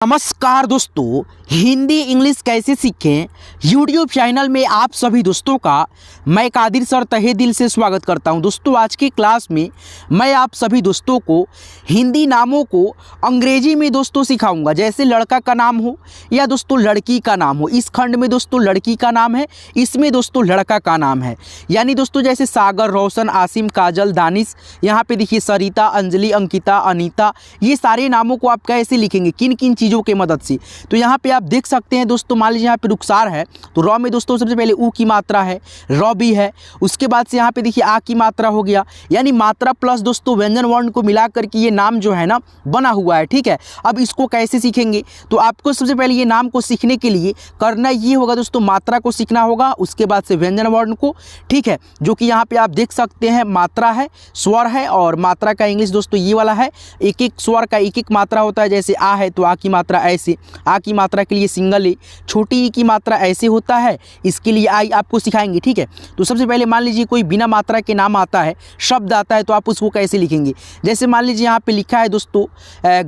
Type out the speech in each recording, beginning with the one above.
नमस्कार दोस्तों, हिंदी इंग्लिश कैसे सीखें यूट्यूब चैनल में आप सभी दोस्तों का मैं कादिर सर तहे दिल से स्वागत करता हूं। दोस्तों आज की क्लास में मैं आप सभी दोस्तों को हिंदी नामों को अंग्रेजी में दोस्तों सिखाऊंगा। जैसे लड़का का नाम हो या दोस्तों लड़की का नाम हो। इस खंड में दोस्तों लड़की का नाम है, इसमें दोस्तों लड़का का नाम है। यानी दोस्तों जैसे सागर, रोशन, आसिम, काजल, दानिश, यहाँ पे देखिए सरिता, अंजलि, अंकिता, अनीता, ये सारे नामों को आप कैसे लिखेंगे, किन किन चीज़ों के मदद से। तो यहाँ पे आप देख सकते हैं दोस्तों, मान लीजिए यहाँ पे रुखसार है तो रॉ में दोस्तों सबसे पहले ऊ की मात्रा है, रॉ भी है। उसके बाद से यहाँ पे देखिए आ की मात्रा हो गया, यानी मात्रा प्लस दोस्तों व्यंजन वर्ण को मिला करके ये नाम जो है ना बना हुआ है। ठीक है, अब इसको कैसे सीखेंगे तो आपको सबसे पहले ये नाम को सीखने के लिए करना ये होगा दोस्तों, मात्रा को सीखना होगा, उसके बाद से व्यंजन वर्ण को। ठीक है, जो कि यहाँ पे आप देख सकते हैं मात्रा है, स्वर है, और मात्रा का इंग्लिश दोस्तों ये वाला है। एक एक स्वर का एक एक मात्रा होता है। जैसे आ है तो आ की मात्रा ऐसे, आ की मात्रा के लिए सिंगल ए, छोटी ई की मात्रा ऐसे होता है, इसके लिए आई आपको सिखाएंगे। ठीक है, तो सबसे पहले मान लीजिए कोई बिना मात्रा के नाम आता है, शब्द आता है, तो आप उसको कैसे लिखेंगे। जैसे मान लीजिए यहाँ पे लिखा है दोस्तों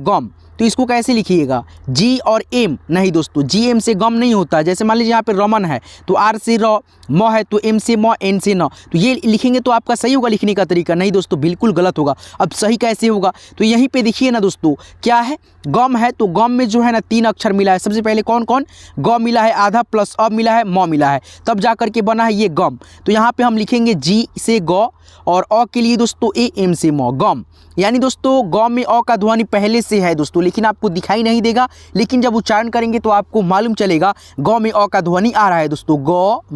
गम, तो इसको कैसे लिखिएगा, जी और एम नहीं दोस्तों, जी एम से गम नहीं होता। जैसे मान लीजिए यहाँ पे रमन है तो आर से रॉ, मौ है तो एम से मौ, एन से न, तो ये लिखेंगे तो आपका सही होगा लिखने का तरीका। नहीं दोस्तों, बिल्कुल गलत होगा। अब सही कैसे होगा तो यहीं पे देखिए ना दोस्तों, क्या है, गम है तो गम में जो है ना 3 अक्षर मिला है। सबसे पहले कौन कौन, ग मिला है आधा, प्लस अब मिला है, मौ मिला है, तब जा करके बना है ये गम। तो यहाँ पे हम लिखेंगे जी से ग और अ के लिए दोस्तों ए, एम से मौ, गम। यानी दोस्तों ग में अ का ध्वनि पहले से है दोस्तों, लेकिन आपको दिखाई नहीं देगा, लेकिन जब उच्चारण करेंगे तो आपको मालूम चलेगा ग में अ का ध्वनि आ रहा है दोस्तों, ग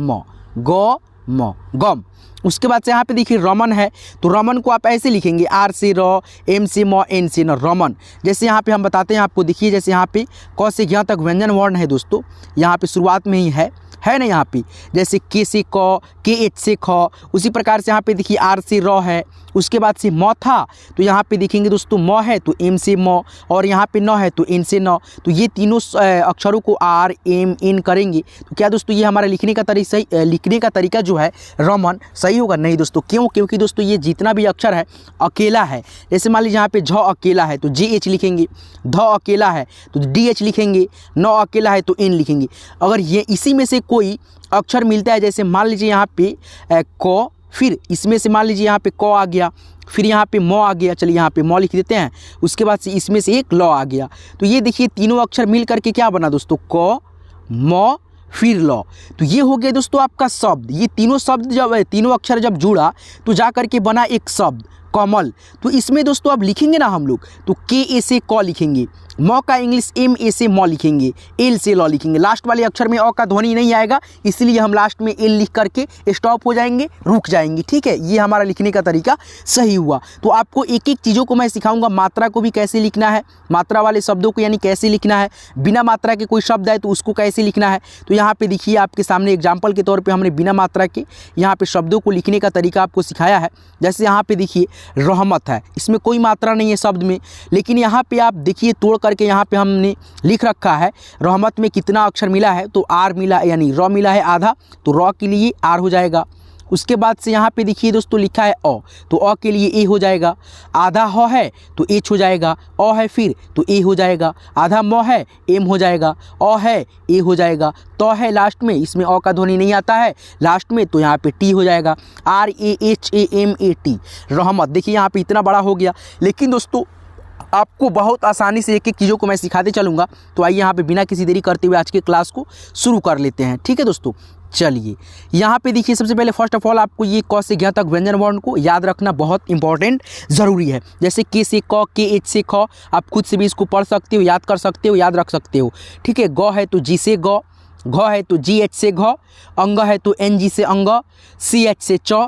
म गम। उसके बाद से यहाँ पे देखिए रमन है तो रमन को आप ऐसे लिखेंगे, आर से र, एम से म, एन से न, रमन। जैसे यहाँ पे हम बताते हैं आपको, देखिए जैसे यहाँ पे क से ज्ञ तक व्यंजन वर्ण है दोस्तों, यहाँ पे शुरुआत में ही है ना यहाँ पे। जैसे के से क, के एच से ख, उसी प्रकार से यहाँ पे देखिए आर से र है। उसके बाद से म था तो यहाँ पे देखेंगे दोस्तों म है तो एम से म, और यहाँ पे न है तो एन से न। तो ये तीनों अक्षरों को आर एम एन करेंगे तो क्या दोस्तों ये हमारा लिखने का तरीका जो है रमन सही होगा। नहीं दोस्तों, क्यों, क्योंकि दोस्तों ये जितना भी अक्षर है अकेला है। जैसे मान लीजिए यहाँ पे झ अकेला है तो जे एच लिखेंगे, ध अकेला है तो डी एच लिखेंगे, न अकेला है तो एन लिखेंगे। अगर ये इसी में से कोई अक्षर मिलता है, जैसे मान लीजिए यहाँ पे क, फिर इसमें से मान लीजिए यहाँ पे क आ गया, फिर यहाँ पे मौ आ गया, चलिए यहाँ पे मौ लिख देते हैं, उसके बाद से इसमें से एक लॉ आ गया, तो ये देखिए तीनों अक्षर मिल करके क्या बना दोस्तों, क, म, फिर लॉ। तो ये हो गया दोस्तों आपका शब्द। ये तीनों शब्द जब तीनों अक्षर जब जुड़ा तो जा करके बना एक शब्द कमल। तो इसमें दोस्तों अब लिखेंगे ना हम लोग तो के ए से क लिखेंगे, मौ का इंग्लिश एम ए से मौ लिखेंगे, एल से लॉ लिखेंगे। लास्ट वाले अक्षर में अ का ध्वनि नहीं आएगा, इसलिए हम लास्ट में एल लिख करके स्टॉप हो जाएंगे, रुक जाएंगे। ठीक है, ये हमारा लिखने का तरीका सही हुआ। तो आपको एक एक चीज़ों को मैं सिखाऊंगा, मात्रा को भी कैसे लिखना है, मात्रा वाले शब्दों को यानी कैसे लिखना है, बिना मात्रा के कोई शब्द है तो उसको कैसे लिखना है। तो यहाँ पे देखिए आपके सामने एग्जाम्पल के तौर पर हमने बिना मात्रा के यहाँ पे शब्दों को लिखने का तरीका आपको सिखाया है। जैसे यहाँ पे देखिए रहमत है, इसमें कोई मात्रा नहीं है शब्द में, लेकिन यहाँ पे आप देखिए तोड़ करके यहाँ पे हमने लिख रखा है रहमत में कितना अक्षर मिला है तो आर मिला, यानी रॉ मिला है आधा, तो रॉ के लिए आर हो जाएगा। उसके बाद से यहाँ पे देखिए दोस्तों लिखा है अ, तो अ के लिए ए हो जाएगा, आधा ह है तो एच हो जाएगा, अ है फिर तो ए हो जाएगा, आधा म है एम हो जाएगा, अ है ए हो जाएगा, तो है लास्ट में, इसमें अ का ध्वनि नहीं आता है लास्ट में तो यहाँ पे टी हो जाएगा, R A H A M A T, Rahmat. देखिए यहाँ पे इतना बड़ा हो गया, लेकिन दोस्तों आपको बहुत आसानी से एक एक चीज़ों को मैं सिखाते चलूँगा। तो आइए यहाँ पे बिना किसी देरी करते हुए आज के क्लास को शुरू कर लेते हैं। ठीक है दोस्तों, चलिए यहाँ पे देखिए सबसे पहले फर्स्ट ऑफ ऑल आपको ये क से ज्ञ तक व्यंजन वर्ण को याद रखना बहुत इंपॉर्टेंट ज़रूरी है। जैसे के से क, के एच से ख, आप खुद से भी इसको पढ़ सकते हो, याद कर सकते हो, याद रख सकते हो। ठीक है, ग है तो जी से ग, घ है तो जी एच से घ, अंग है तो एन जी से अंग, सी एच से च,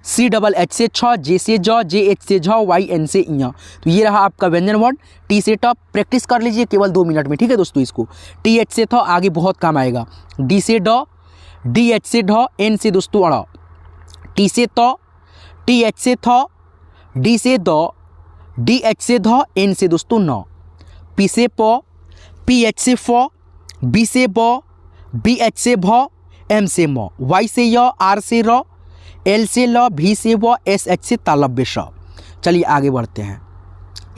सी डबल एच से छ, जे से ज, जे एच से झ, वाई एन से इं। तो ये रहा आपका व्यंजन वर्ण। टी से ट प्रैक्टिस कर लीजिए केवल 2 मिनट में। ठीक है दोस्तों, इसको टी एच से थ आगे बहुत काम आएगा, डी से ड, डी एच से ढ, एन से दोस्तों अड़, टी से त, टी एच से थ, डी से द, डी एच से ध, एन से दोस्तों न, पी से प, पी एच से फ, बी से ब, बी एच से भ, एम से म, वाई से य, आर से र, एल से ल, भी से व, एस एच से तालव्य श। चलिए आगे बढ़ते हैं।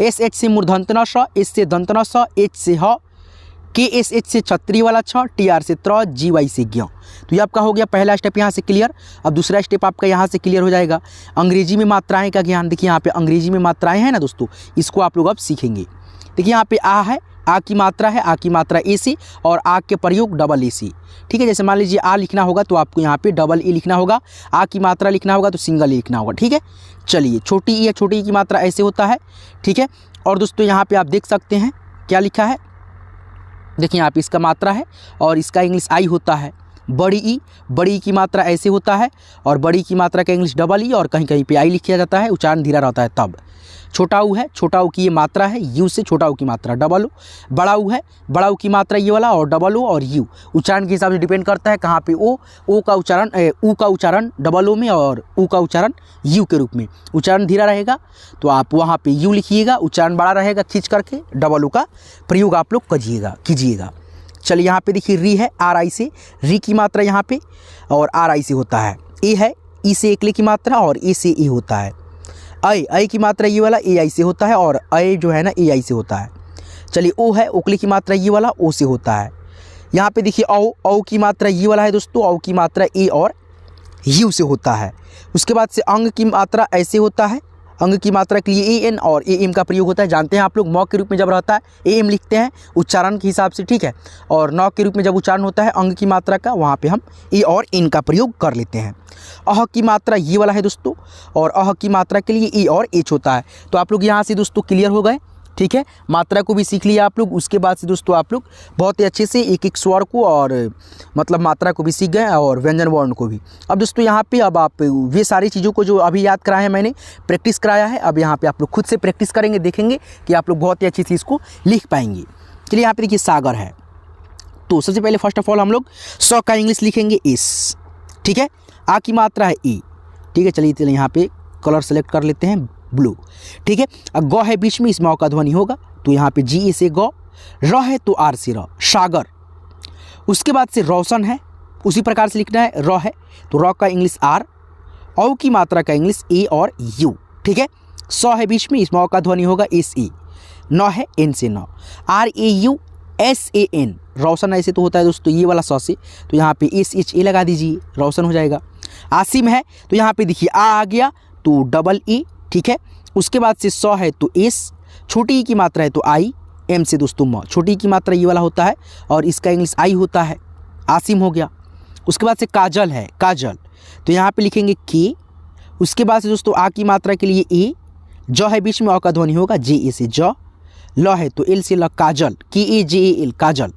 एस एच से मूर्धन्य स, एस से दंतन स, एच से ह, KSH से छतरी वाला छ, TR से त्र, GY से ज्ञ। तो ये आपका हो गया पहला स्टेप यहाँ से क्लियर। अब दूसरा स्टेप आपका यहाँ से क्लियर हो जाएगा। अंग्रेजी में मात्राएं का ज्ञान। देखिए यहाँ पे अंग्रेजी में मात्राएं हैं ना दोस्तों, इसको आप लोग अब सीखेंगे। देखिए यहाँ पे आ है, आ की मात्रा है, आ की मात्रा ए से, और आ के प्रयोग डबल ए से। ठीक है, जैसे मान लीजिए आ लिखना होगा तो आपको यहाँ पे डबल ए लिखना होगा, आ की मात्रा लिखना होगा तो सिंगल ए लिखना होगा। ठीक है, चलिए छोटी ई या छोटी ई की मात्रा ऐसे होता है। ठीक है, और दोस्तों यहाँ पे आप देख सकते हैं क्या लिखा है। देखिए यहाँ पे इसका मात्रा है और इसका इंग्लिश आई होता है। बड़ी ई की मात्रा ऐसे होता है, और बड़ी की मात्रा का इंग्लिश डबल ई, और कहीं कहीं पे आई लिखा जाता है, उच्चारण धीरा रहता है तब। छोटा ऊ है, छोटा ऊ की ये मात्रा है, यू से छोटा ऊ की मात्रा डबल ऊ। बड़ा ऊ है, बड़ा ऊ की मात्रा ये वाला, और डबल ऊ और यू। उच्चारण के हिसाब से डिपेंड करता है कहाँ पे ओ का उच्चारण, ऊ का उच्चारण डबल ओ में और ऊ का उच्चारण यू के रूप में। उच्चारण धीरा रहेगा तो आप वहाँ पे यू लिखिएगा, उच्चारण बड़ा रहेगा खींच करके डबल ऊ का प्रयोग आप लोग कीजिएगा। चलिए यहाँ पे देखिए री है, आर आई से, री की मात्रा यहाँ पे और आर आई से होता है। ए है, ई से एकले की मात्रा और ए से ई होता है। आई की मात्रा ये वाला ए आई से होता है, और आई जो है ना ए आई से होता है। चलिए ओ है, ओकले की मात्रा ये वाला ओ से होता है। यहाँ पे देखिए औ की मात्रा ये वाला है दोस्तों, औ की मात्रा ए और यू से होता है। उसके बाद से अंग की मात्रा ऐसे होता है, अंग की मात्रा के लिए ए एन और ए एम का प्रयोग होता है। जानते हैं आप लोग, मौ के रूप में जब रहता है ए एम लिखते हैं उच्चारण के हिसाब से। ठीक है, और नौ के रूप में जब उच्चारण होता है अंग की मात्रा का, वहाँ पे हम ए और इन का प्रयोग कर लेते हैं। अह की मात्रा ये वाला है दोस्तों, और अह की मात्रा के लिए ए और एच होता है। तो आप लोग यहाँ से दोस्तों क्लियर हो गए। ठीक है, मात्रा को भी सीख लिया आप लोग। उसके बाद से दोस्तों आप लोग बहुत ही अच्छे से एक एक स्वर को और मतलब मात्रा को भी सीख गए, और व्यंजन वर्ण को भी। अब दोस्तों यहाँ पे अब आप वे सारी चीज़ों को जो अभी याद कराया है मैंने, प्रैक्टिस कराया है, अब यहाँ पे आप लोग खुद से प्रैक्टिस करेंगे, देखेंगे कि आप लोग बहुत ही अच्छी से इसको लिख पाएंगे। चलिए यहाँ पे देखिए सागर है, तो सबसे पहले फर्स्ट ऑफ ऑल हम लोग स का इंग्लिश लिखेंगे एस। ठीक है, आ की मात्रा है ई। ठीक है, चलिए यहाँ पे कलर सेलेक्ट कर लेते हैं ब्लू। ठीक है, ग है बीच में, इसमें का ध्वनि होगा तो यहाँ पे जी से ग, र है तो आर से र, सागर। उसके बाद से रोशन है, उसी प्रकार से लिखना है। र है तो र का इंग्लिश आर, औ की मात्रा का इंग्लिश ए और यू। ठीक है, स है बीच में, इसमें का ध्वनि होगा एस ए। न है एन से न, R A U S A N. Roshan ऐसे तो होता है दोस्तों ये वाला स से, तो यहाँ पे एस एच ए लगा दीजिए, रोशन हो जाएगा। आसिम है तो यहाँ पे देखिए आ गया तो डबल ए। ठीक है, उसके बाद से स है तो एस, छोटी ई की मात्रा है तो आई, एम से दोस्तों म। छोटी ई की मात्रा ये वाला होता है और इसका इंग्लिश आई होता है, आसिम हो गया। उसके बाद से काजल है, काजल, तो यहाँ पे लिखेंगे के। उसके बाद से दोस्तों आ की मात्रा के लिए ए, ज है बीच में, अ का ध्वनि होगा जे ए से ज। ल है तो एल से ल, काजल, के ए जे ए एल, काजल।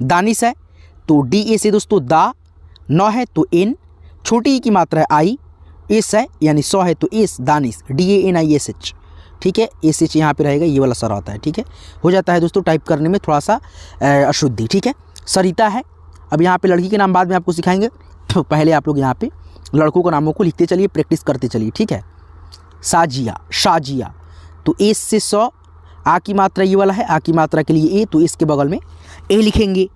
दानिश है तो डी ए से दोस्तों दा, न है तो एन, छोटी ई की मात्रा है आई, एस है यानी स है तो S, Danish, D A N I S H. ठीक है, एस एच यहाँ पे रहेगा, ये वाला सर आता है। ठीक है, हो जाता है दोस्तों टाइप करने में थोड़ा सा अशुद्धि। ठीक है, सरिता है। अब यहाँ पे लड़की के नाम बाद में आपको सिखाएंगे, तो पहले आप लोग यहाँ पे लड़कों के नामों को लिखते चलिए, प्रैक्टिस करते चलिए। ठीक है, साजिया, शाजिया, तो एस से स, आ की मात्रा ये वाला है, आ की मात्रा के लिए ए, तो इसके बगल में ए लिखेंगे।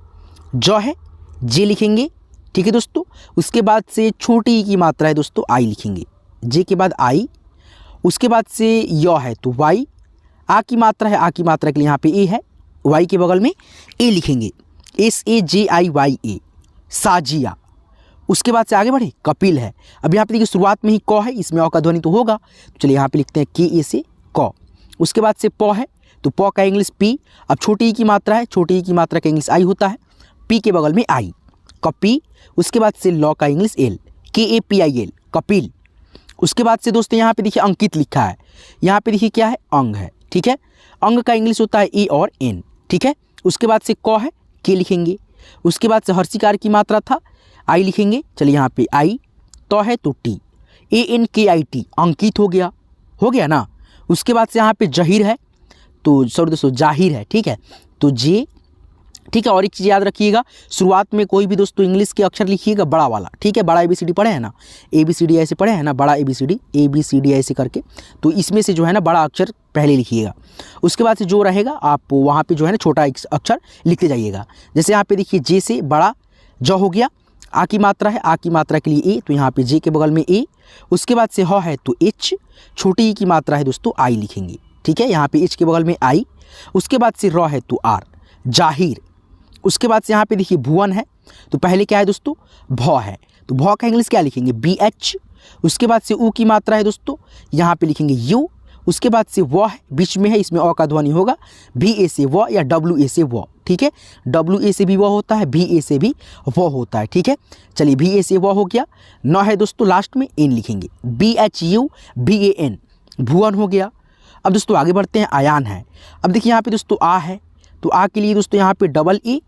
ज है जे लिखेंगे। ठीक है दोस्तों, उसके बाद से छोटी ई की मात्रा है दोस्तों आई लिखेंगे, जे के बाद आई। उसके बाद से य है तो वाई, आ की मात्रा है, आ की मात्रा के लिए यहाँ पे ए है, वाई के बगल में ए लिखेंगे, S A J I Y A, Sajiya. उसके बाद से आगे बढ़े, कपिल है। अब यहाँ पे देखिए शुरुआत में ही क है, इसमें अ का ध्वनि तो होगा, तो चलिए यहाँ पे लिखते हैं के ए से क। उसके बाद से प है तो प का इंग्लिश पी। अब छोटी ई की मात्रा है, छोटी ई की मात्रा का इंग्लिश आई होता है, पी के बगल में आई, कपी। उसके बाद से ल का इंग्लिश एल, के A P I L, Kapil. उसके बाद से दोस्तों यहाँ पे देखिए अंकित लिखा है, यहाँ पे देखिए क्या है, अंग है। ठीक है, अंग का इंग्लिश होता है ए और एन। ठीक है, उसके बाद से क है, के लिखेंगे। उसके बाद से हर्षिकार की मात्रा था, आई लिखेंगे। चलिए यहाँ पे आई, तो है तो टी, ए एन के आई टी, अंकित हो गया ना। उसके बाद से यहाँ पे जहीर है, तो सॉरी दोस्तों जाहिर है। ठीक है, तो जे। ठीक है, और एक चीज़ याद रखिएगा, शुरुआत में कोई भी दोस्तों इंग्लिश के अक्षर लिखिएगा बड़ा वाला। ठीक है, बड़ा ABCD पढ़े हैं ना, ABCD ऐसे पढ़े हैं ना, बड़ा ABCD ऐसे करके, तो इसमें से जो है ना बड़ा अक्षर पहले लिखिएगा। उसके बाद से जो रहेगा आप वहाँ पे जो है ना छोटा अक्षर लिखते जाइएगा। जैसे यहाँ पे देखिए जे से बड़ा ज हो गया, आ की मात्रा है, आ की मात्रा के लिए ए, तो यहाँ पे जे के बगल में ए। उसके बाद से ह है तो एच, छोटी ई की मात्रा है दोस्तों आई लिखेंगे। ठीक है, यहाँ पे एच के बगल में आई। उसके बाद से र है तो आर, जाहिर। उसके बाद से यहाँ पे देखिए भुवन है, तो पहले क्या है दोस्तों, भ है, तो भ का इंग्लिश क्या लिखेंगे, BH। उसके बाद से उ की मात्रा है दोस्तों, यहाँ पे लिखेंगे U। उसके बाद से व है, बीच में है, इसमें अ का ध्वनि होगा, VA से व या WA से व, ठीक है, WA से भी व होता है, VA से भी व होता है, ठीक है। चलिए VA से व हो गया। न है दोस्तों, लास्ट में एन लिखेंगे, BHUVAN, भुवन हो गया। अब दोस्तों आगे बढ़ते हैं, आयान है। अब देखिए यहाँ पे दोस्तों आ है, तो आ के लिए दोस्तों यहाँ पे डबल ए,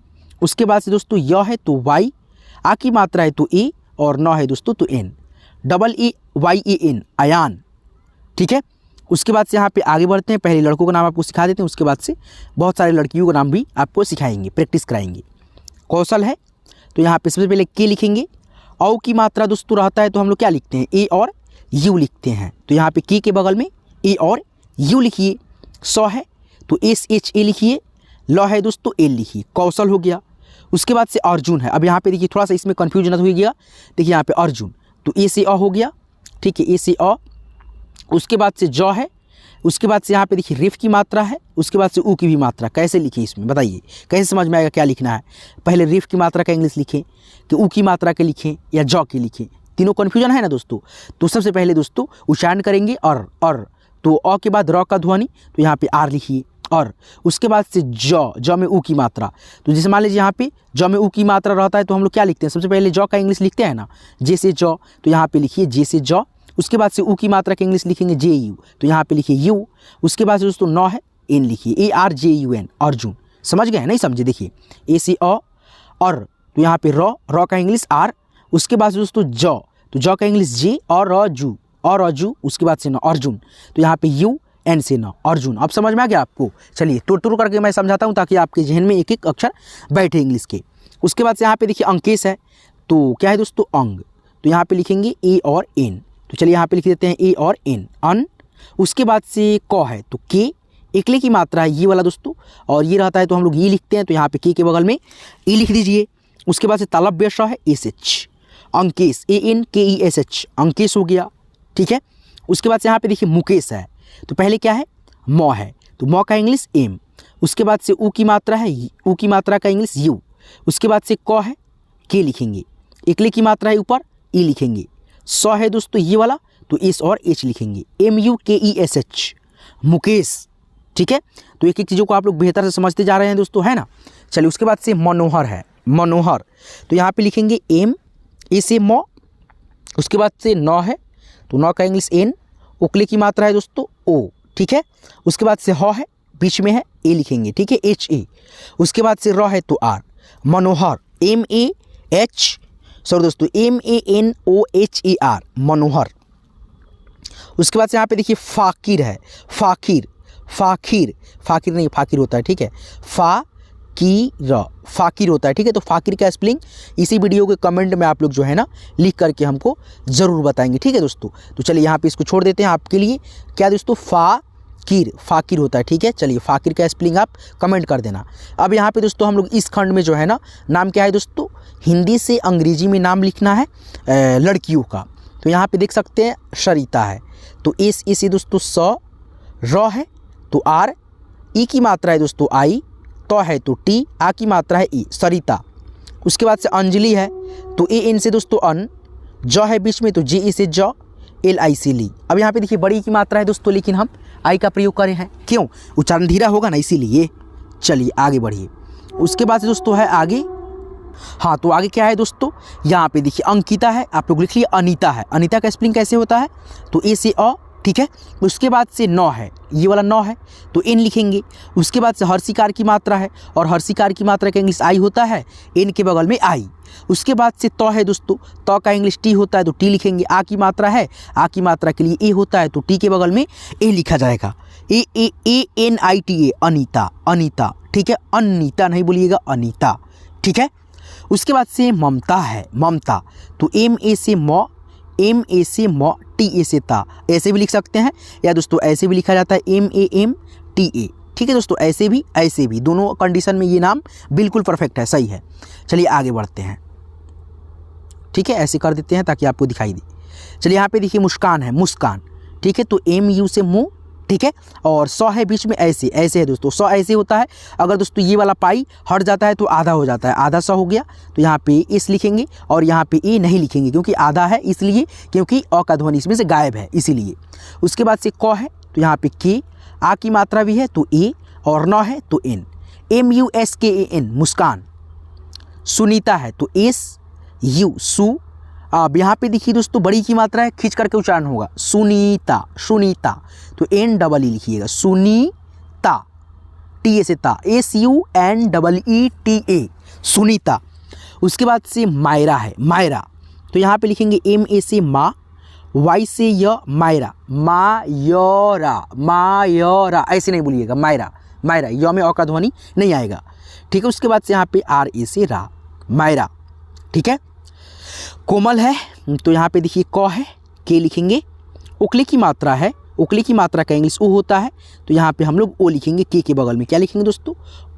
उसके बाद से दोस्तों य है तो वाई, आ की मात्रा है तो ए, और न है दोस्तों तो एन, AAYAN, आयान, ठीक है। उसके बाद से यहाँ पे आगे बढ़ते हैं, पहले लड़कों का नाम आपको सिखा देते हैं, उसके बाद से बहुत सारे लड़कियों का नाम भी आपको सिखाएंगे, प्रैक्टिस कराएंगे। कौशल है, तो यहाँ पे सबसे पहले के लिखेंगे। औ की मात्रा दोस्तों रहता है तो हम लोग क्या लिखते हैं, ए और यू लिखते हैं, तो यहाँ पे के बगल में ए और यू लिखिए। स है तो SHA लिखिए। ल है दोस्तों एल लिखिए, कौशल हो गया। उसके बाद से अर्जुन है। अब यहाँ पे देखिए थोड़ा सा इसमें कन्फ्यूजन हो गया, देखिए यहाँ पे अर्जुन, तो ए से अ हो गया, ठीक है, ए से अ। उसके बाद से ज है, उसके बाद से यहाँ पे देखिए रेफ की मात्रा है, उसके बाद से ऊ की भी मात्रा। कैसे लिखें इसमें बताइए, कैसे समझ में आएगा क्या लिखना है। पहले रेफ की मात्रा का इंग्लिश लिखें कि ऊ की मात्रा के लिखें या ज के लिखें, तीनों कन्फ्यूजन है ना दोस्तों। तो सबसे पहले दोस्तों उच्चारण करेंगे और तो अ के बाद र का ध्वनि, तो यहाँ पे आर लिखिए। और उसके बाद से ज में ऊ की मात्रा, तो जैसे मान लीजिए यहाँ पे ज में ऊ की मात्रा रहता है तो हम लोग क्या लिखते हैं, सबसे पहले ज का इंग्लिश लिखते हैं ना, जे से ज, तो यहाँ पे लिखिए जे से ज। उसके बाद से ऊ की मात्रा का इंग्लिश लिखेंगे JU, तो यहाँ पे लिखिए यू। उसके बाद से दोस्तों न है एन लिखिए, ARJUN, अर्जुन। समझ गए, नहीं समझे, देखिए ए से अ, और तो यहाँ पे र का इंग्लिश आर। उसके बाद से दोस्तों ज, तो ज का इंग्लिश जे, और रजू, और रजू। उसके बाद से न अर्जुन, तो यहाँ पे यू, एन से न अर्जुन। अब समझ में आ गया आपको। चलिए टूर करके मैं समझाता हूँ ताकि आपके जहन में एक एक अक्षर बैठे इंग्लिश के। उसके बाद से यहाँ पे देखिए अंकेश है, तो क्या है दोस्तों अंग, तो यहाँ पे लिखेंगे ए और एन, तो चलिए यहाँ पे लिख देते हैं ए और एन, अन। उसके बाद से क है तो के, एकले की मात्रा है ये वाला दोस्तों, और ये रहता है तो हम लोग ये लिखते हैं, तो यहाँ पे के बगल में ए लिख दीजिए। उसके बाद से तालव्य श है SH, अंकेश ANKESH, अंकेश हो गया, ठीक है। उसके बाद से यहाँ पे देखिए मुकेश है, तो पहले क्या है, म है, तो म का इंग्लिश एम। उसके बाद से ऊ की मात्रा है, ऊ की मात्रा का इंग्लिश यू। उसके बाद से क है, के लिखेंगे, एकले की मात्रा है ऊपर, ई लिखेंगे। स है दोस्तों ये वाला, तो एस और एच लिखेंगे, MUKESH, मुकेश, ठीक है। तो एक एक चीज़ों को आप लोग बेहतर से समझते जा रहे हैं दोस्तों, है ना। चलिए उसके बाद से मनोहर है, मनोहर, तो यहाँ पे लिखेंगे एम, ए से म। उसके बाद से न है, तो न का इंग्लिश एन, उकले की मात्रा है दोस्तों ओ, ठीक है। उसके बाद से ह है, बीच में है, ए लिखेंगे, ठीक है, HA। उसके बाद से र है तो आर, मनोहर, MANOHER, मनोहर। उसके बाद से यहाँ पे देखिए फाकिर है, फाकिर, फाकिर, फाकिर नहीं फाकिर होता है, ठीक है, फाकिर होता है, ठीक है। तो फाकिर का स्पेलिंग इसी वीडियो के कमेंट में आप लोग जो है ना लिख करके हमको ज़रूर बताएंगे, ठीक है दोस्तों। तो चलिए यहाँ पे इसको छोड़ देते हैं आपके लिए, क्या दोस्तों, फाकिर होता है, ठीक है। चलिए फाकिर का स्पेलिंग आप कमेंट कर देना। अब यहाँ पे दोस्तों हम लोग इस खंड में जो है ना नाम क्या है दोस्तों, हिंदी से अंग्रेजी में नाम लिखना है लड़कियों का। तो यहाँ पे देख सकते हैं सरिता है, तो एस से दोस्तों स, र है तो आर, ई की मात्रा है दोस्तों आई, तो है तो टी, आ की मात्रा है ई, सरिता। उसके बाद से अंजलि है, तो AN से दोस्तों अन, ज है बीच में, तो JA से ज, LI से ली। अब यहाँ पे देखिए बड़ी की मात्रा है दोस्तों, लेकिन हम आई का प्रयोग करे हैं, क्यों, उच्चारण धीरा होगा ना इसीलिए। चलिए आगे बढ़िए। उसके बाद से दोस्तों है आगे, हाँ तो आगे क्या है दोस्तों, यहाँ पे देखिए अंकिता है, आप लोग लिख लिए अनीता है। अनीता का स्पेलिंग कैसे होता है, तो ए से अ, ठीक है। उसके बाद से न है, ये वाला न है तो एन लिखेंगे। उसके बाद से हर्षिकार की मात्रा है, और हर्षिकार की मात्रा का इंग्लिश आई होता है, एन के बगल में आई। उसके बाद से त है दोस्तों, त का इंग्लिश टी होता है, तो टी लिखेंगे। आ की मात्रा है, आ की मात्रा के लिए ए होता है, तो टी के बगल में ए लिखा जाएगा, ANITA, अनीता, अनीता, ठीक है, अनीता नहीं बोलिएगा, अनीता, ठीक है। उसके बाद से ममता है, ममता, तो MA से म, MA से म, TA से ता, ऐसे भी लिख सकते हैं, या दोस्तों ऐसे भी लिखा जाता है MAMTA, ठीक है दोस्तों, ऐसे भी दोनों कंडीशन में ये नाम बिल्कुल परफेक्ट है, सही है। चलिए आगे बढ़ते हैं, ठीक है, ऐसे कर देते हैं ताकि आपको दिखाई दे। चलिए यहाँ पे देखिए मुस्कान है, मुस्कान, ठीक है, तो MU से मुँह, ठीक है। और 100 है बीच में, ऐसे ऐसे है दोस्तों, 100 ऐसे होता है। अगर दोस्तों ये वाला पाई हट जाता है तो आधा हो जाता है, आधा 100 हो गया। तो यहाँ पे एस लिखेंगे और यहाँ पे ए नहीं लिखेंगे क्योंकि आधा है, इसलिए क्योंकि अ का ध्वनि इसमें से गायब है इसीलिए। उसके बाद से क है तो यहाँ पे के, आ की मात्रा भी है तो ए, और न है तो एन, MUSKAN मुस्कान। सुनीता है तो एस यू सु। अब यहाँ पे देखिए दोस्तों बड़ी की मात्रा है, खींच करके उच्चारण होगा सुनीता, सुनीता तो NEE लिखिएगा, सुनीता, TA से ता, SUNEETA सुनीता। उसके बाद से मायरा है, मायरा तो यहाँ पे लिखेंगे MA से माँ, Y से य, मायरा, मायरा, मायरा ऐसे नहीं बोलिएगा, मायरा, मायरा, य में अ का ध्वनि नहीं आएगा, ठीक है। उसके बाद से यहाँ पे RA से रा, मायरा, ठीक है। कोमल है तो यहाँ पे देखिए क है, के लिखेंगे। उकले की मात्रा है, उकले की मात्रा का इंग्लिश ओ होता है तो यहाँ पे हम लोग ओ लिखेंगे, के बगल में क्या लिखेंगे दोस्तों,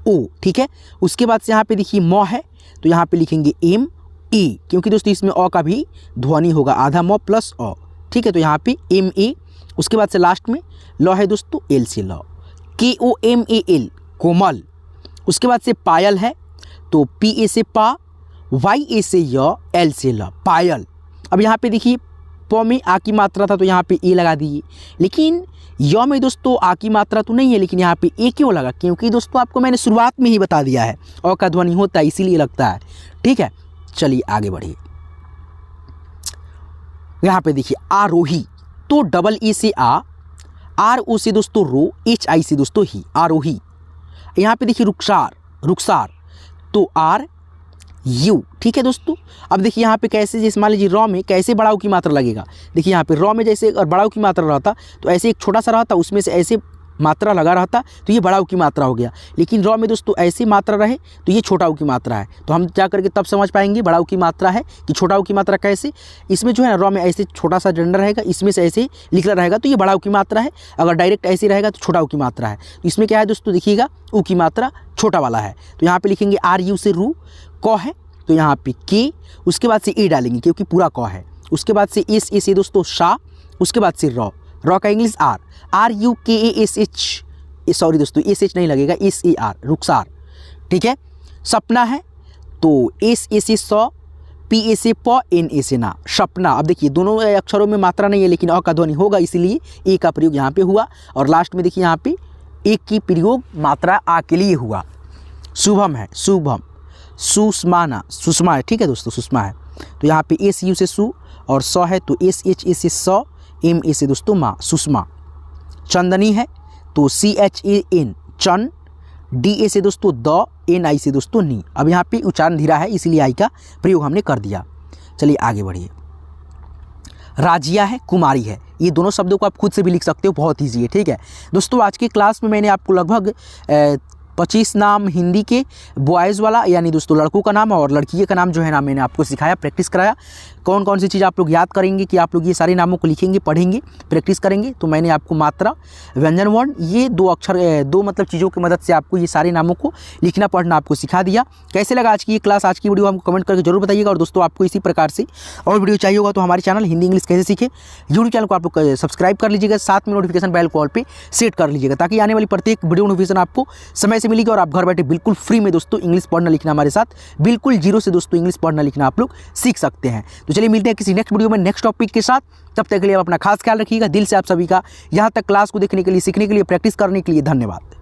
ओ, ठीक है। उसके बाद से यहाँ पे देखिए म है तो यहाँ पे लिखेंगे MA क्योंकि दोस्तों इसमें अ का भी ध्वनि होगा, आधा म प्लस अ, ठीक है। तो यहाँ पे MA। उसके बाद से लास्ट में ल है दोस्तों, L से ल, KOMAL कोमल। उसके बाद से पायल है तो PA से पा, YA से य, L से ल, पायल। अब यहाँ पे देखिए प में आ की मात्रा था तो यहाँ पे ए लगा दीजिए, लेकिन य में दोस्तों आ की मात्रा तो नहीं है, लेकिन यहाँ पे ए क्यों लगा, क्योंकि दोस्तों आपको मैंने शुरुआत में ही बता दिया है अ का ध्वनि होता है इसीलिए लगता है, ठीक है। चलिए आगे बढ़िए। यहाँ पे देखिए आरोही तो डबल ए से आ, RO से दोस्तों रो, HI से दोस्तों ही, आरोही। यहाँ पे देखिए रुखसार, रुखसार तो RU, ठीक है दोस्तों। अब देखिए यहाँ पे कैसे, जैसे मान लीजिए र में कैसे बड़ाऊ की मात्रा लगेगा, देखिए यहाँ पे र में जैसे अगर बड़ाऊ की मात्रा रहता तो ऐसे एक छोटा सा रहता, उसमें से ऐसे मात्रा लगा रहता तो ये बड़ाऊ की मात्रा हो गया, लेकिन र में दोस्तों ऐसी मात्रा रहे तो ये छोटाऊ की मात्रा है। तो हम जा करके तब समझ पाएंगे बड़ाऊ की मात्रा है कि छोटाऊ की मात्रा कैसे। इसमें जो है ना र में ऐसे छोटा सा डंडा रहेगा, इसमें से ऐसे लिखा रहेगा तो ये बड़ाऊ की मात्रा है, अगर डायरेक्ट ऐसे रहेगा तो छोटाऊ की मात्रा है। तो इसमें क्या है दोस्तों, देखिएगा ऊ की मात्रा छोटा वाला है तो यहाँ पे लिखेंगे RU से रू, क है तो यहाँ पे के, उसके बाद से ए डालेंगे क्योंकि पूरा क है। उसके बाद से एस, ए से दोस्तों शा, उसके बाद से र, र का इंग्लिश RUKASH, सॉरी दोस्तों SH नहीं लगेगा, SAR रुखसार, ठीक है। सपना है तो SA से स, PA से प, NA से ना, सपना। अब देखिए दोनों अक्षरों में मात्रा नहीं है लेकिन अ का ध्वनि होगा इसीलिए ए का प्रयोग यहाँ पे हुआ, और लास्ट में देखिए यहाँ पे एक की प्रयोग मात्रा आ के लिए हुआ। शुभम है, शुभम, सुषमाना, सुषमा है, ठीक है दोस्तों, सुषमा है तो यहाँ पे SU से सु, और स है तो SHA से स, MA से दोस्तों माँ, सुषमा। चंदनी है तो CHAN, चन, DA से दोस्तों द, NI से दोस्तों नी। अब यहाँ पे उच्चारण धीरा है इसीलिए आई का प्रयोग हमने कर दिया। चलिए आगे बढ़िए। राजिया है, कुमारी है, ये दोनों शब्दों को आप खुद से भी लिख सकते हो, बहुत ईजी है, ठीक है दोस्तों। आज की क्लास में मैंने आपको लगभग 25 नाम हिंदी के बॉयज़ वाला यानी दोस्तों लड़कों का नाम और लड़कियों का नाम जो है ना मैंने आपको सिखाया, प्रैक्टिस कराया। कौन कौन सी चीज़ आप लोग याद करेंगे कि आप लोग ये सारे नामों को लिखेंगे, पढ़ेंगे, प्रैक्टिस करेंगे। तो मैंने आपको मात्रा, व्यंजन वर्ण, ये दो अक्षर, दो मतलब चीज़ों की मदद से आपको ये सारे नामों को लिखना पढ़ना आपको सिखा दिया। कैसे लगा आज की ये क्लास, आज की वीडियो हमको कमेंट करके जरूर बताइएगा। और दोस्तों आपको इसी प्रकार से और वीडियो चाहिए होगा तो हमारे चैनल हिंदी इंग्लिश कैसे सीखे यूट्यूब चैनल को आप लोग सब्सक्राइब कर लीजिएगा, साथ में नोटिफिकेशन बेल कॉल पे सेट कर लीजिएगा ताकि आने वाली प्रत्येक वीडियो नोटिफिकेशन आपको समय से मिलेगी और आप घर बैठे बिल्कुल फ्री में दोस्तों इंग्लिश पढ़ना लिखना हमारे साथ बिल्कुल जीरो से दोस्तों इंग्लिश पढ़ना लिखना आप लोग सीख सकते हैं। तो चलिए मिलते हैं किसी नेक्स्ट वीडियो में नेक्स्ट टॉपिक के साथ। तब तक के लिए आप अपना खास ख्याल रखिएगा। दिल से आप सभी का यहाँ तक क्लास को देखने के लिए, सीखने के लिए, प्रैक्टिस करने के लिए धन्यवाद।